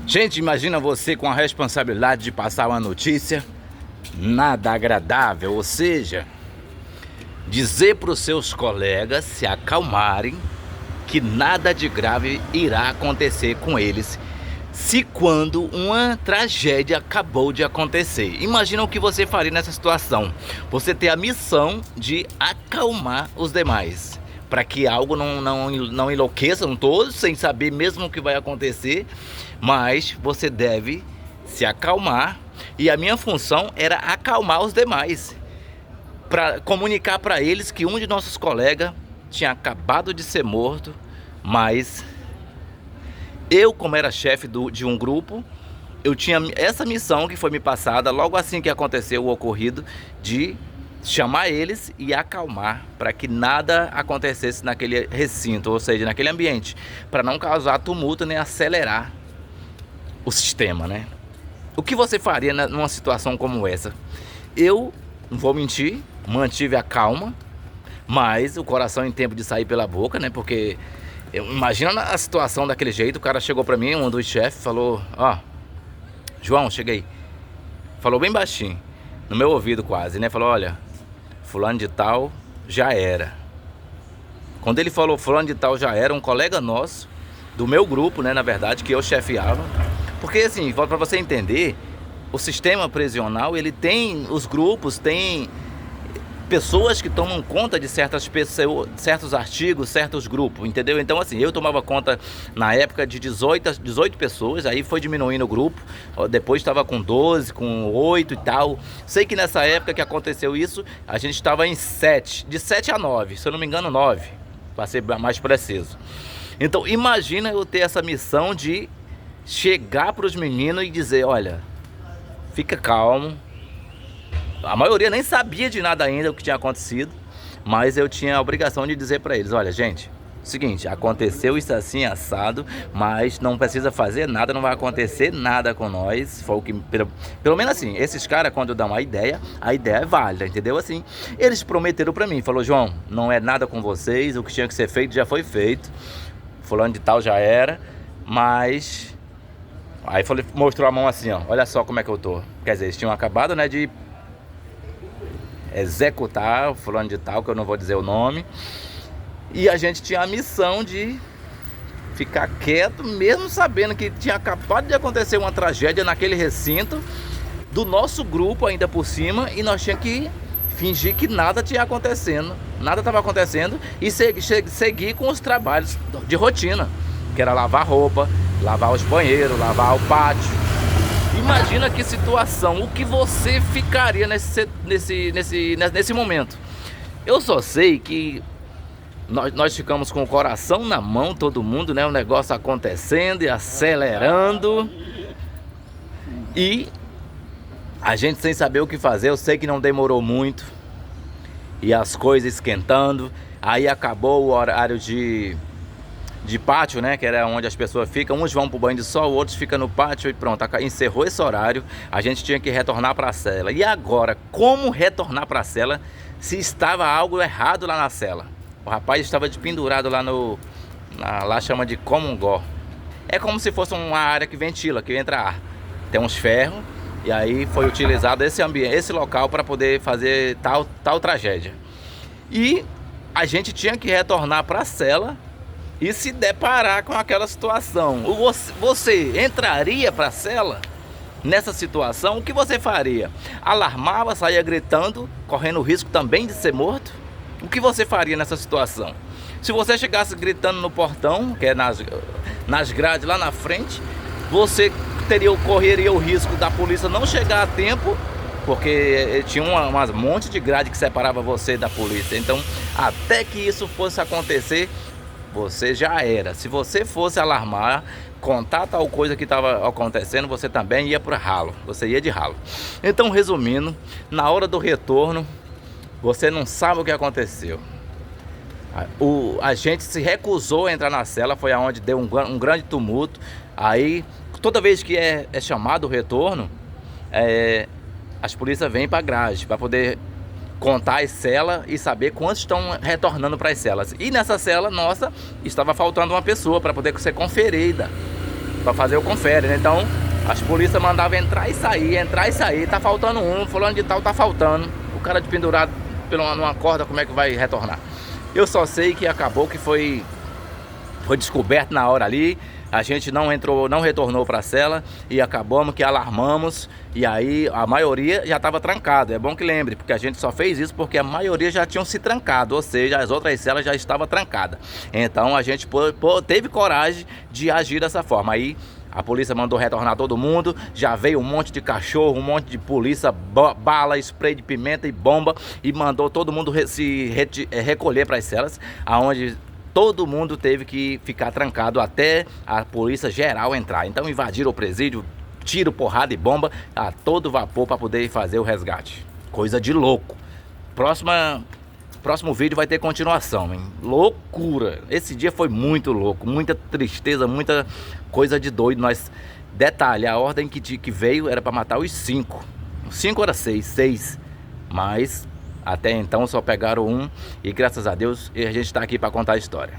Gente, imagina você com a responsabilidade de passar uma notícia nada agradável, ou seja, dizer para os seus colegas se acalmarem que nada de grave irá acontecer com eles se quando uma tragédia acabou de acontecer. Imagina o que você faria nessa situação. Você tem a missão de acalmar os demais, para que algo não enlouqueçam todos, sem saber mesmo o que vai acontecer, mas você deve se acalmar, e a minha função era acalmar os demais, para comunicar para eles que um de nossos colegas tinha acabado de ser morto, mas eu, como era chefe de um grupo, eu tinha essa missão que foi me passada logo assim que aconteceu o ocorrido, de chamar eles e acalmar, para que nada acontecesse naquele recinto, ou seja, naquele ambiente, para não causar tumulto nem acelerar o sistema, né? O que você faria numa situação como essa? Eu, não vou mentir, mantive a calma, mas o coração em tempo de sair pela boca, né? Porque imagina a situação daquele jeito. O cara chegou pra mim, um dos chefes, falou: ó, João, cheguei. Falou bem baixinho, no meu ouvido quase, né? Falou: olha, fulano de tal já era. Quando ele falou fulano de tal já era, um colega nosso, do meu grupo, né, na verdade, que eu chefiava. Porque assim, para você entender, o sistema prisional, ele tem os grupos, tem pessoas que tomam conta de certas pessoas, certos artigos, certos grupos, entendeu? Então assim, eu tomava conta na época de 18 pessoas, aí foi diminuindo o grupo, depois estava com 12, com 8 e tal. Sei que nessa época que aconteceu isso, a gente estava em 7, de 7 a 9, se eu não me engano 9, para ser mais preciso. Então imagina eu ter essa missão de chegar para os meninos e dizer: olha, fica calmo. A maioria nem sabia de nada ainda o que tinha acontecido, mas eu tinha a obrigação de dizer para eles: olha, gente, seguinte, aconteceu isso assim, assado, mas não precisa fazer nada, não vai acontecer nada com nós. Foi o que, pelo menos assim, esses caras, quando dão uma ideia, a ideia é válida, entendeu? Assim, eles prometeram para mim, falou: João, não é nada com vocês, o que tinha que ser feito já foi feito, fulano de tal já era, mas... Aí mostrou a mão assim, ó, olha só como é que eu tô. Quer dizer, eles tinham acabado, né, de executar o fulano de tal, que eu não vou dizer o nome, e a gente tinha a missão de ficar quieto, mesmo sabendo que tinha acabado de acontecer uma tragédia naquele recinto, do nosso grupo ainda por cima, e nós tínhamos que fingir que nada tinha acontecendo, nada estava acontecendo, e seguir com os trabalhos de rotina, que era lavar roupa, lavar os banheiros, lavar o pátio. Imagina que situação, o que você ficaria nesse momento. Eu só sei que nós ficamos com o coração na mão, todo mundo, né? O negócio acontecendo e acelerando, e a gente sem saber o que fazer. Eu sei que não demorou muito, e as coisas esquentando. Aí acabou o horário de pátio, né, que era onde as pessoas ficam, uns vão pro banho de sol, outros ficam no pátio, e pronto, encerrou esse horário, a gente tinha que retornar para a cela. E agora, como retornar para a cela se estava algo errado lá na cela? O rapaz estava pendurado lá lá chama de comungó. É como se fosse uma área que ventila, que entra ar. Tem uns ferros, e aí foi utilizado esse ambiente, esse local, para poder fazer tal tragédia. E a gente tinha que retornar para a cela e se deparar com aquela situação. Você entraria para a cela nessa situação? O que você faria? Alarmava, saía gritando, correndo o risco também de ser morto? O que você faria nessa situação? Se você chegasse gritando no portão, que é nas grades lá na frente, você correria o risco da polícia não chegar a tempo, porque tinha um monte de grade que separava você da polícia. Então, até que isso fosse acontecer, você já era. Se você fosse alarmar, contar tal coisa que estava acontecendo, você também ia para ralo, você ia de ralo. Então, resumindo, na hora do retorno, você não sabe o que aconteceu. A gente se recusou a entrar na cela, foi aonde deu um grande tumulto. Aí, toda vez que é chamado o retorno, as polícias vêm para a grade, para poder contar as celas e saber quantos estão retornando para as celas. E nessa cela nossa estava faltando uma pessoa para poder ser conferida. para fazer o confere, né? Então as polícias mandavam entrar e sair, tá faltando um, fulano de tal tá faltando. O cara de pendurado numa corda, como é que vai retornar? Eu só sei que acabou que foi descoberto na hora ali. A gente não retornou para a cela e acabamos que alarmamos, e aí a maioria já estava trancado. É bom que lembre, porque a gente só fez isso porque a maioria já tinham se trancado, ou seja, as outras celas já estavam trancadas. Então a gente teve coragem de agir dessa forma. Aí a polícia mandou retornar todo mundo, já veio um monte de cachorro, um monte de polícia, bala, spray de pimenta e bomba, e mandou todo mundo recolher para as celas, aonde todo mundo teve que ficar trancado até a polícia geral entrar. Então invadiram o presídio, tiro, porrada e bomba a todo vapor para poder fazer o resgate. Coisa de louco. Próximo vídeo vai ter continuação, hein? Loucura. Esse dia foi muito louco, muita tristeza, muita coisa de doido. Detalhe, a ordem que veio era para matar os 5. 5 era 6, mas até então só pegaram um, e graças a Deus a gente está aqui para contar a história.